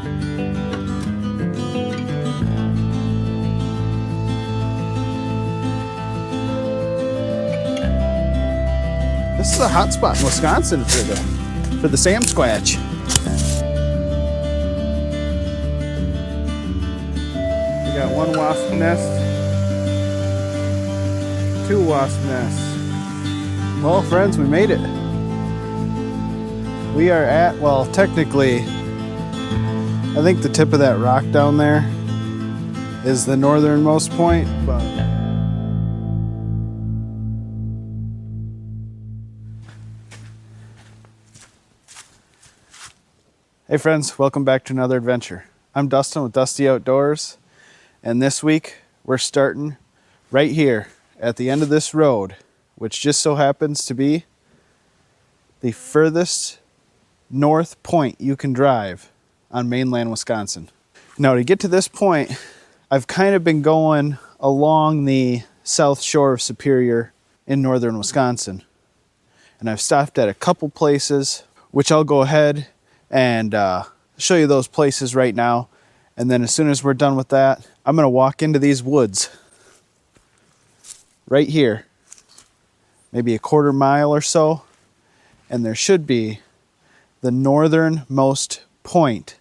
This is a hot spot in Wisconsin for the Sam Squatch. We got one wasp nest, two wasp nests. Well, friends, we made it. We are at, well, technically, I think the tip of that rock down there is the northernmost point, but hey friends, welcome back to another adventure. I'm Dustin with Dusty Outdoors, and this week we're starting right here at the end of this road, which just so happens to be the furthest north point you can drive on mainland Wisconsin. Now, to get to this point, I've kind of been going along the south shore of Superior in northern Wisconsin, and I've stopped at a couple places, which I'll go ahead and show you those places right now. And then as soon as we're done with that, I'm going to walk into these woods right here, maybe a quarter mile or so, and there should be the northernmost point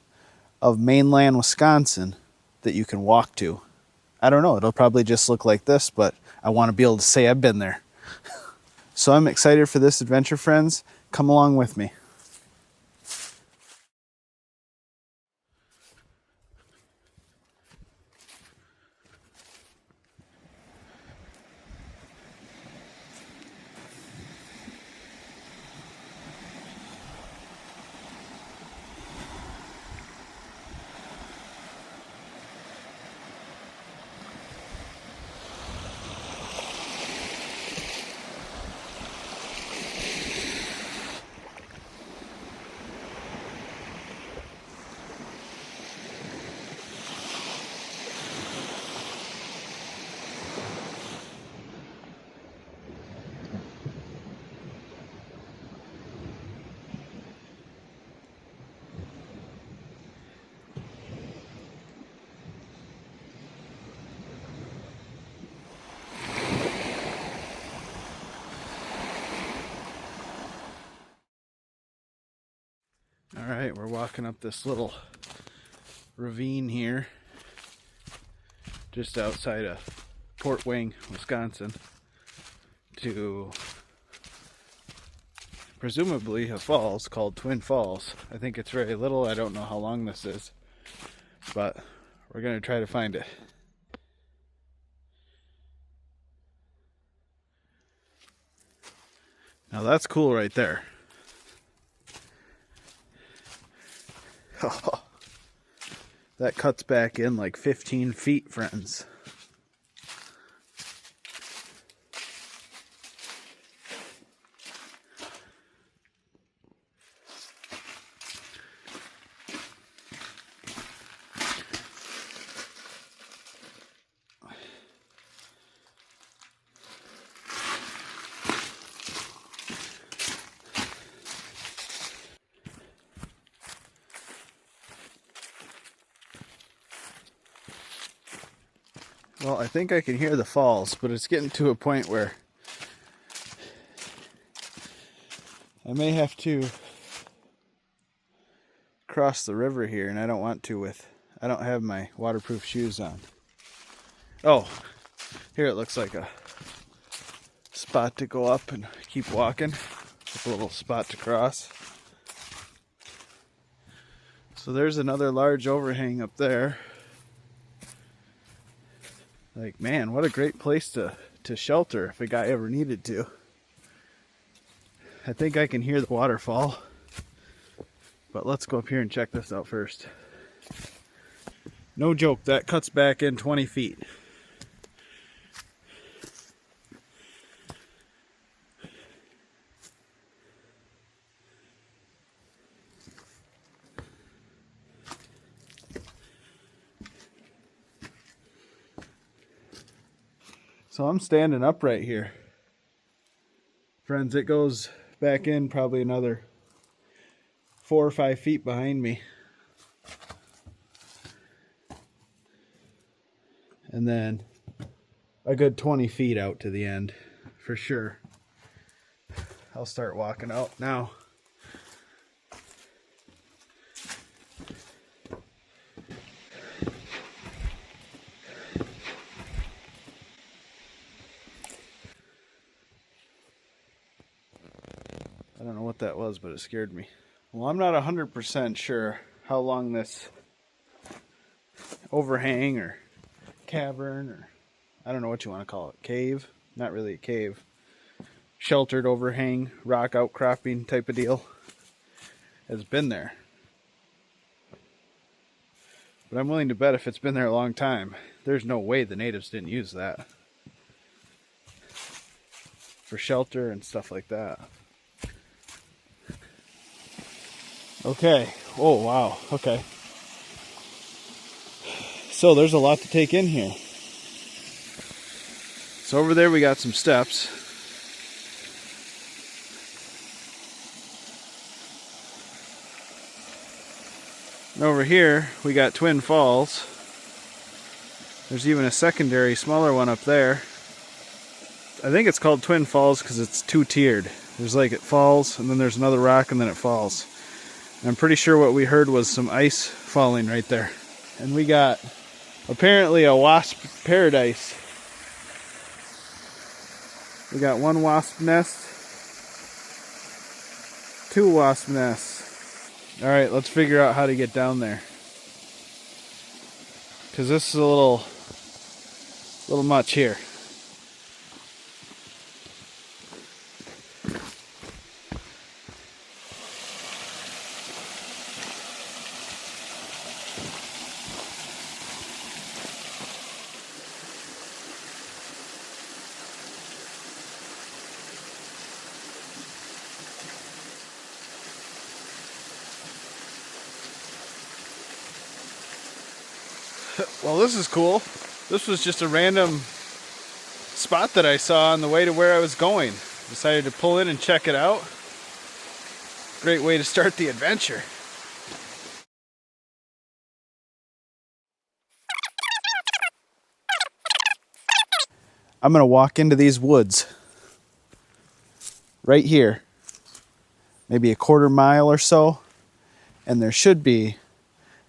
of mainland Wisconsin that you can walk to. I don't know, it'll probably just look like this, but I want to be able to say I've been there. So I'm excited for this adventure, friends. Come along with me. All right, we're walking up this little ravine here, just outside of Port Wing, Wisconsin, to presumably a falls called Twin Falls. I think it's very little. I don't know how long this is, but we're going to try to find it. Now that's cool right there. Oh, that cuts back in like 15 feet, friends. Well, I think I can hear the falls, but it's getting to a point where I may have to cross the river here, and I don't want to I don't have my waterproof shoes on. Oh, here it looks like a spot to go up and keep walking, with a little spot to cross. So there's another large overhang up there. Like, man, what a great place to shelter if a guy ever needed to. I think I can hear the waterfall, but let's go up here and check this out first. No joke, that cuts back in 20 feet. So I'm standing upright here. Friends, it goes back in probably another 4 or 5 feet behind me. and then a good 20 feet out to the end for sure. I'll start walking out now. I don't know what that was, but it scared me. Well, I'm not 100% sure how long this overhang or cavern, or I don't know what you want to call it, cave, not really a cave, sheltered overhang, rock outcropping type of deal, has been there. But I'm willing to bet if it's been there a long time, there's no way the natives didn't use that for shelter and stuff like that. Okay. Oh, wow. Okay. So there's a lot to take in here. So over there we got some steps. And over here we got Twin Falls. There's even a secondary smaller one up there. I think it's called Twin Falls because it's two-tiered. There's like it falls and then there's another rock and then it falls. And I'm pretty sure what we heard was some ice falling right there. And we got apparently a wasp paradise. We got one wasp nest, two wasp nests. All right, let's figure out how to get down there. Because this is a little much here. Well, this is cool. This was just a random spot that I saw on the way to where I was going. Decided to pull in and check it out. Great way to start the adventure. I'm gonna walk into these woods right here, maybe a quarter mile or so, and there should be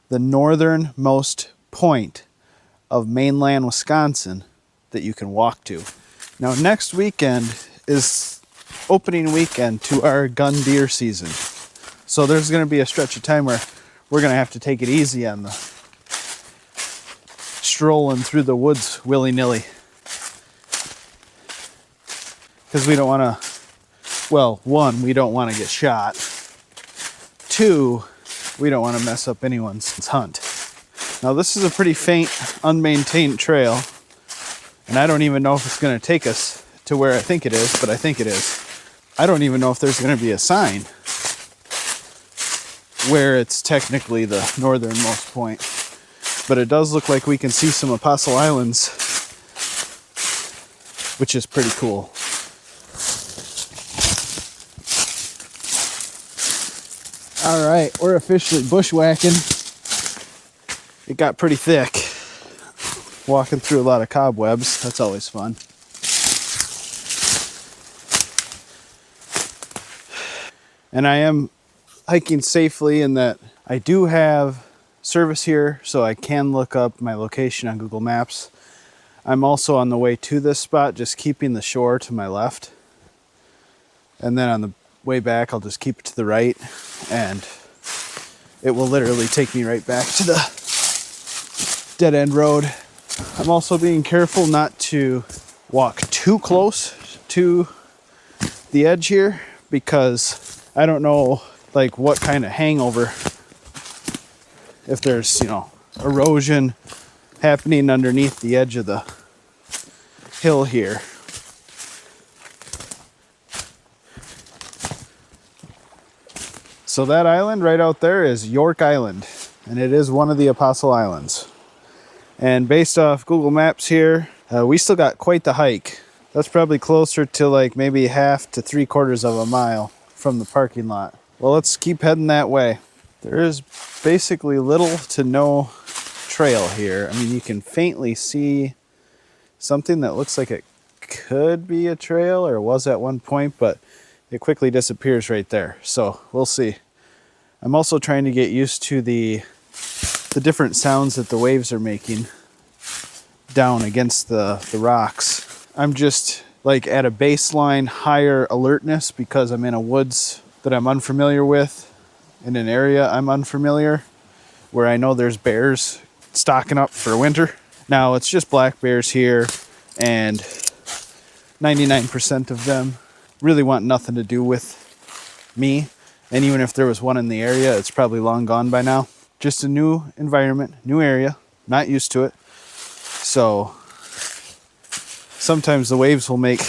the northernmost point of mainland Wisconsin that you can walk to. Now, next weekend is opening weekend to our gun deer season. So there's going to be a stretch of time where we're going to have to take it easy on the strolling through the woods willy-nilly. Because we don't want to, well, one, we don't want to get shot. Two, we don't want to mess up anyone's hunt. Now, this is a pretty faint, unmaintained trail, and I don't even know if it's going to take us to where I think it is, but I think it is. I don't even know if there's going to be a sign where it's technically the northernmost point, but it does look like we can see some Apostle Islands, which is pretty cool. All right, we're officially bushwhacking. It got pretty thick. Walking through a lot of cobwebs. That's always fun. And I am hiking safely in that I do have service here, so I can look up my location on Google Maps. I'm also on the way to this spot, just keeping the shore to my left. And then on the way back, I'll just keep it to the right, and it will literally take me right back to the dead end road. I'm also being careful not to walk too close to the edge here, because I don't know like what kind of hangover, if there's, erosion happening underneath the edge of the hill here. So that island right out there is York Island, and it is one of the Apostle Islands. And based off Google Maps here, we still got quite the hike. That's probably closer to like maybe half to 3/4 of a mile from the parking lot. Well, let's keep heading that way. There is basically little to no trail here. I mean, you can faintly see something that looks like it could be a trail or was at one point, but it quickly disappears right there. So we'll see. I'm also trying to get used to the different sounds that the waves are making down against the rocks. I'm just like at a baseline higher alertness because I'm in a woods that I'm unfamiliar with, in an area I'm unfamiliar, where I know there's bears stocking up for winter. Now it's just black bears here, and 99% of them really want nothing to do with me. And even if there was one in the area, it's probably long gone by now. Just a new environment, new area, not used to it. So sometimes the waves will make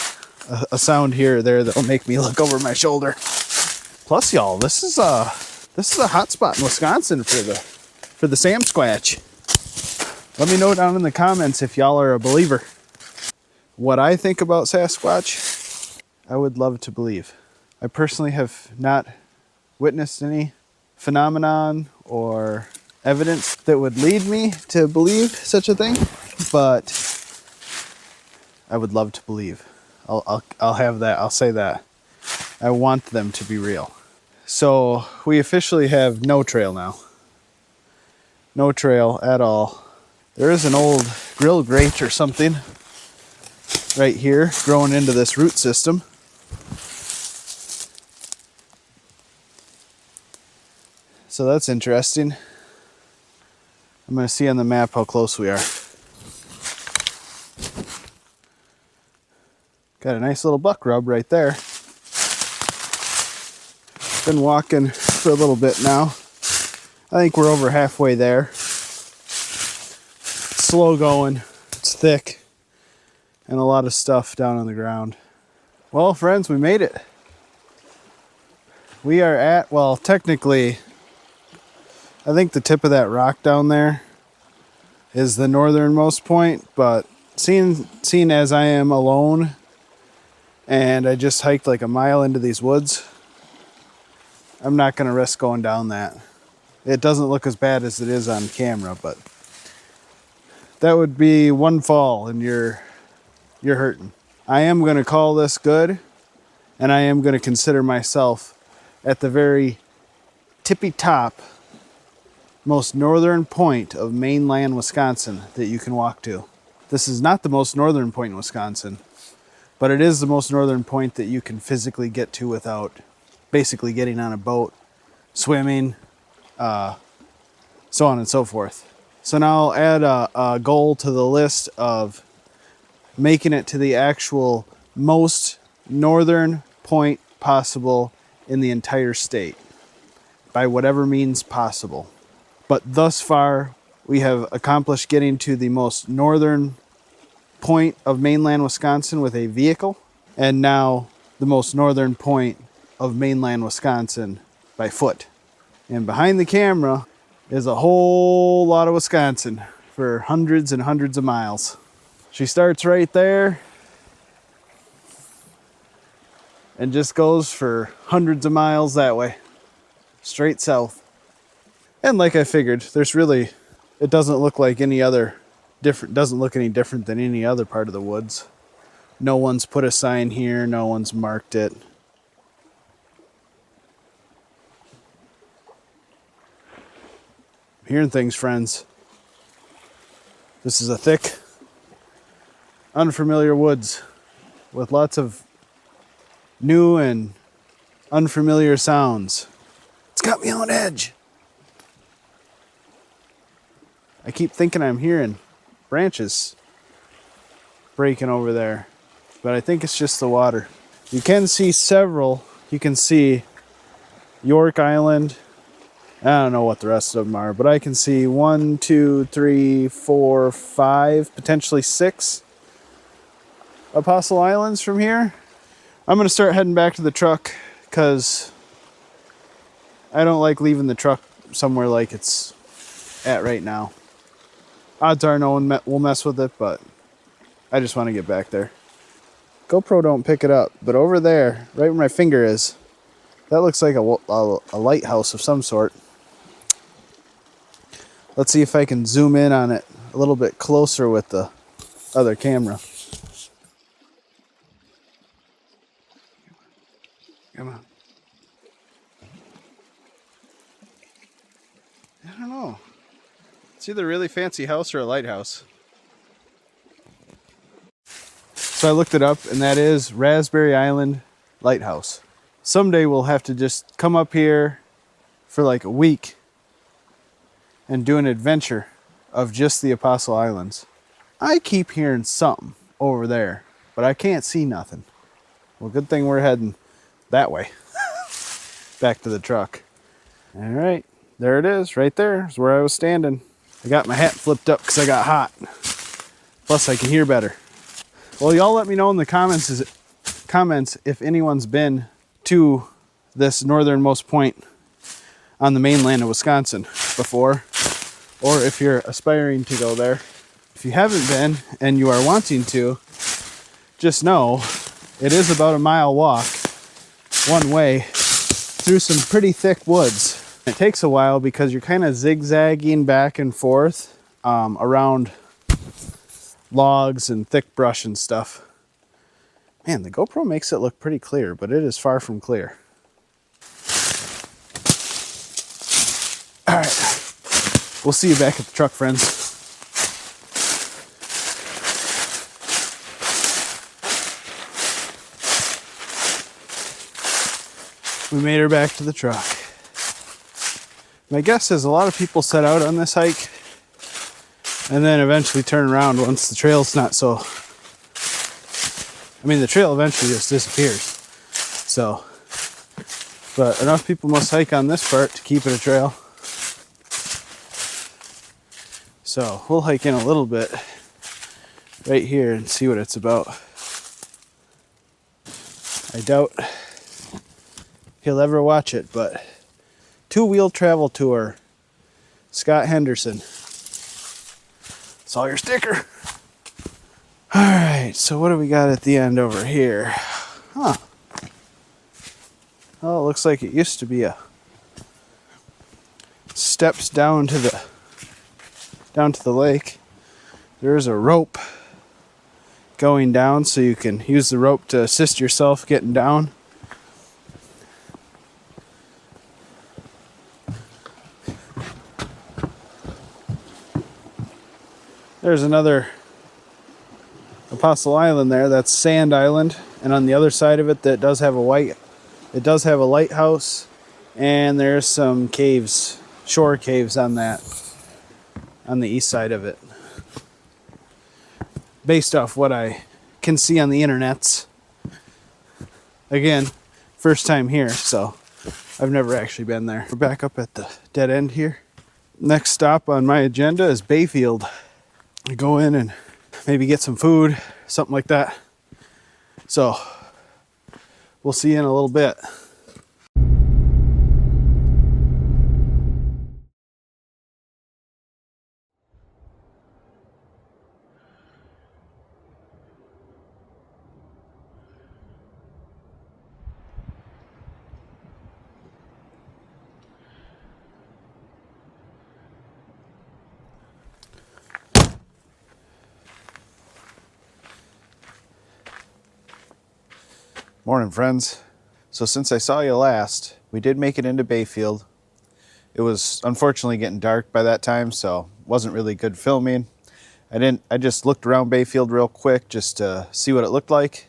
a sound here or there that'll make me look over my shoulder. Plus, y'all, this is a hot spot in Wisconsin for the Sam Squatch. Let me know down in the comments if y'all are a believer. What I think about Sasquatch, I would love to believe. I personally have not witnessed any phenomenon or evidence that would lead me to believe such a thing, but I would love to believe. I'll have that. I'll say that. I want them to be real. So we officially have no trail now. No trail at all. There is an old grill grate or something right here growing into this root system. So that's interesting. I'm going to see on the map how close we are. Got a nice little buck rub right there. Been walking for a little bit now. I think we're over halfway there. It's slow going, it's thick, and a lot of stuff down on the ground. Well, friends, we made it. We are at, well, technically, I think the tip of that rock down there is the northernmost point, but seeing as I am alone and I just hiked like a mile into these woods, I'm not going to risk going down that. It doesn't look as bad as it is on camera, but that would be one fall and you're hurting. I am going to call this good, and I am going to consider myself at the very tippy top, most northern point of mainland Wisconsin that you can walk to. This is not the most northern point in Wisconsin, but it is the most northern point that you can physically get to without basically getting on a boat, swimming, so on and so forth. So now I'll add a goal to the list of making it to the actual most northern point possible in the entire state, by whatever means possible. But thus far, we have accomplished getting to the most northern point of mainland Wisconsin with a vehicle, and now the most northern point of mainland Wisconsin by foot. And behind the camera is a whole lot of Wisconsin for hundreds and hundreds of miles. She starts right there and just goes for hundreds of miles that way, straight south. And like I figured, it doesn't look like any other doesn't look any different than any other part of the woods. No one's put a sign here, no one's marked it. I'm hearing things, friends. This is a thick, unfamiliar woods with lots of new and unfamiliar sounds. It's got me on edge. I keep thinking I'm hearing branches breaking over there, but I think it's just the water. You can see several. You can see York Island. I don't know what the rest of them are, but I can see 1, 2, 3, 4, 5, potentially 6 Apostle Islands from here. I'm going to start heading back to the truck because I don't like leaving the truck somewhere like it's at right now. Odds are no one will mess with it, but I just want to get back there. GoPro don't pick it up, but over there, right where my finger is, that looks like a lighthouse of some sort. Let's see if I can zoom in on it a little bit closer with the other camera. Come on. I don't know. It's either a really fancy house or a lighthouse. So I looked it up, and that is Raspberry Island Lighthouse. Someday we'll have to just come up here for like a week and do an adventure of just the Apostle Islands. I keep hearing something over there, but I can't see nothing. Well, good thing we're heading that way. Back to the truck. All right, there it is, right there is where I was standing. I got my hat flipped up because I got hot. Plus, I can hear better. Well, y'all let me know in the comments if anyone's been to this northernmost point on the mainland of Wisconsin before, or if you're aspiring to go there. If you haven't been and you are wanting to, just know it is about a mile walk one way through some pretty thick woods. It takes a while because you're kind of zigzagging back and forth around logs and thick brush and stuff. Man, the GoPro makes it look pretty clear, but it is far from clear. All right, we'll see you back at the truck, friends. We made her back to the truck. My guess is a lot of people set out on this hike and then eventually turn around once the trail's not so... I mean, the trail eventually just disappears. So, but enough people must hike on this part to keep it a trail. So we'll hike in a little bit right here and see what it's about. I doubt he'll ever watch it, but two-wheel travel tour, Scott Henderson. Saw your sticker. All right, so what do we got at the end over here? Huh. Oh, it looks like it used to be a steps down to the lake. There's a rope going down, so you can use the rope to assist yourself getting down. There's another Apostle Island there. That's Sand Island, and on the other side of it, that does have a lighthouse, and there's some caves, shore caves on that, on the east side of it. Based off what I can see on the internets. Again, first time here, so I've never actually been there. We're back up at the dead end here. Next stop on my agenda is Bayfield. Go in and maybe get some food, something like that. So we'll see you in a little bit. Morning, friends. So since I saw you last, we did make it into Bayfield. It was unfortunately getting dark by that time, so wasn't really good filming. I just looked around Bayfield real quick just to see what it looked like.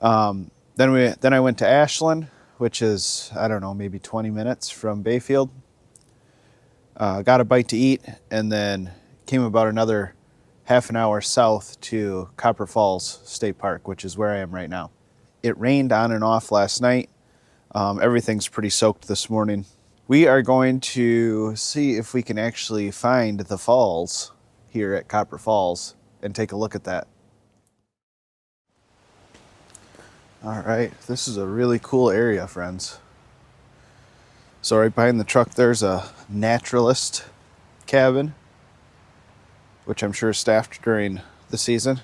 Then I went to Ashland, which is, I don't know, maybe 20 minutes from Bayfield. Got a bite to eat, and then came about another half an hour south to Copper Falls State Park, which is where I am right now. It rained on and off last night. Everything's pretty soaked this morning. We are going to see if we can actually find the falls here at Copper Falls and take a look at that. All right, this is a really cool area, friends. So right behind the truck, there's a naturalist cabin, which I'm sure is staffed during the season.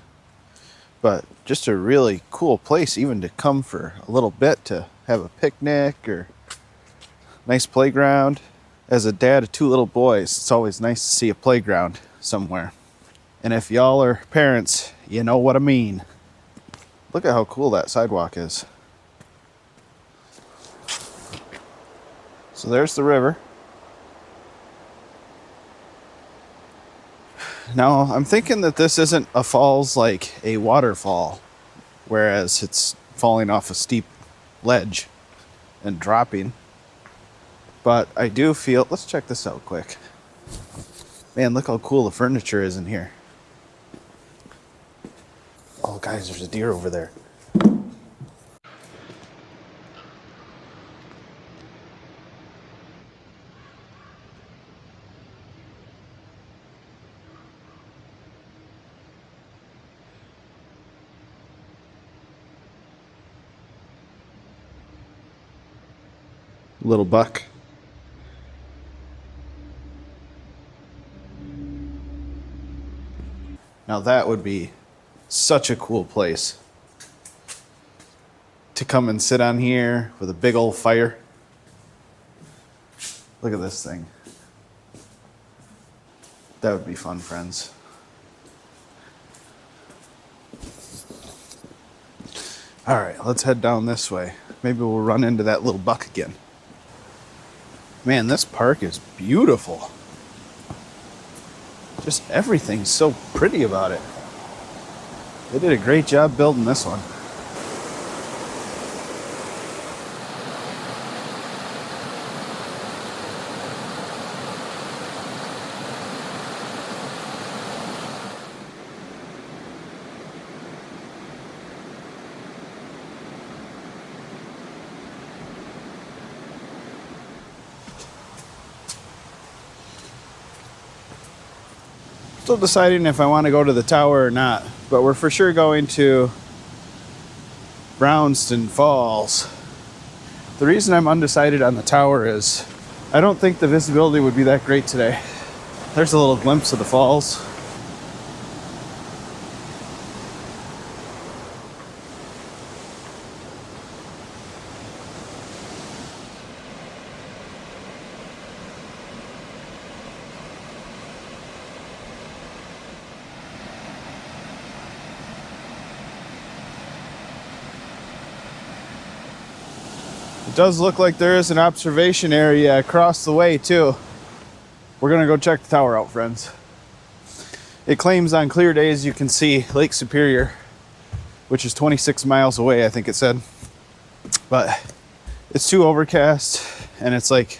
But just a really cool place even to come for a little bit to have a picnic or nice playground. As a dad of two little boys, it's always nice to see a playground somewhere. And if y'all are parents, you know what I mean. Look at how cool that sidewalk is. So there's the river. Now, I'm thinking that this isn't a falls like a waterfall, whereas it's falling off a steep ledge and dropping. But I do feel, let's check this out quick. Man, look how cool the furniture is in here. Oh, guys, there's a deer over there. Little buck. Now that would be such a cool place to come and sit on here with a big old fire. Look at this thing. That would be fun, friends. All right, let's head down this way. Maybe we'll run into that little buck again. Man, this park is beautiful. Just everything's so pretty about it. They did a great job building this one. Still deciding if I want to go to the tower or not, but we're for sure going to Brownston Falls. The reason I'm undecided on the tower is I don't think the visibility would be that great today. There's a little glimpse of the falls. It does look like there is an observation area across the way too. We're gonna go check the tower out, friends. It claims on clear days you can see Lake Superior, which is 26 miles away, I think it said. But it's too overcast and it's like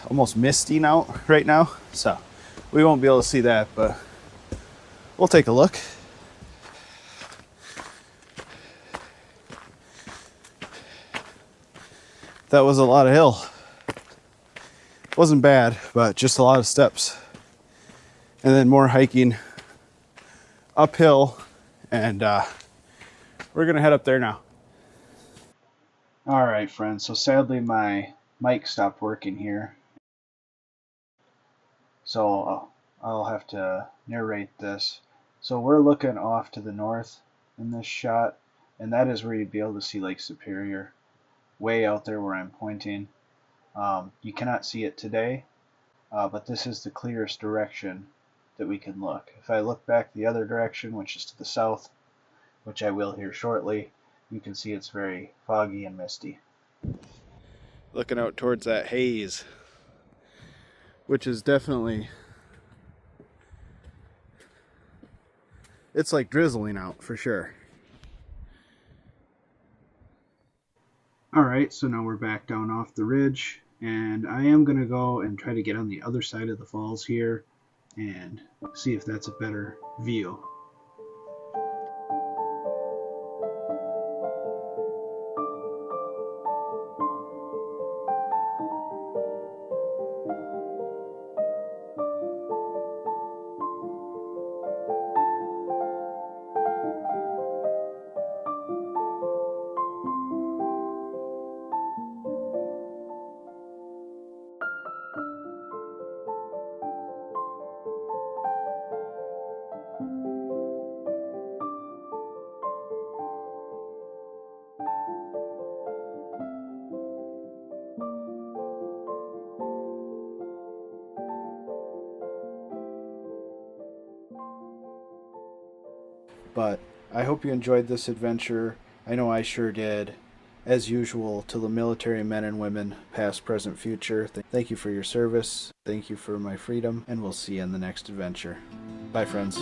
almost misty now right now. So we won't be able to see that, but we'll take a look. That was a lot of hill. Wasn't bad, but just a lot of steps. And then more hiking uphill, and we're gonna head up there now. All right, friends, so sadly my mic stopped working here. So I'll have to narrate this. So we're looking off to the north in this shot, and that is where you'd be able to see Lake Superior, way out there where I'm pointing. You cannot see it today, but this is the clearest direction that we can look. If I look back the other direction, which is to the south, which I will here shortly, you can see it's very foggy and misty. Looking out towards that haze, which is definitely, it's like drizzling out for sure. All right, so now we're back down off the ridge, and I am going to go and try to get on the other side of the falls here and see if that's a better view. But I hope you enjoyed this adventure. I know I sure did. As usual, to the military men and women, past, present, future, thank you for your service. Thank you for my freedom, and we'll see you in the next adventure. Bye, friends.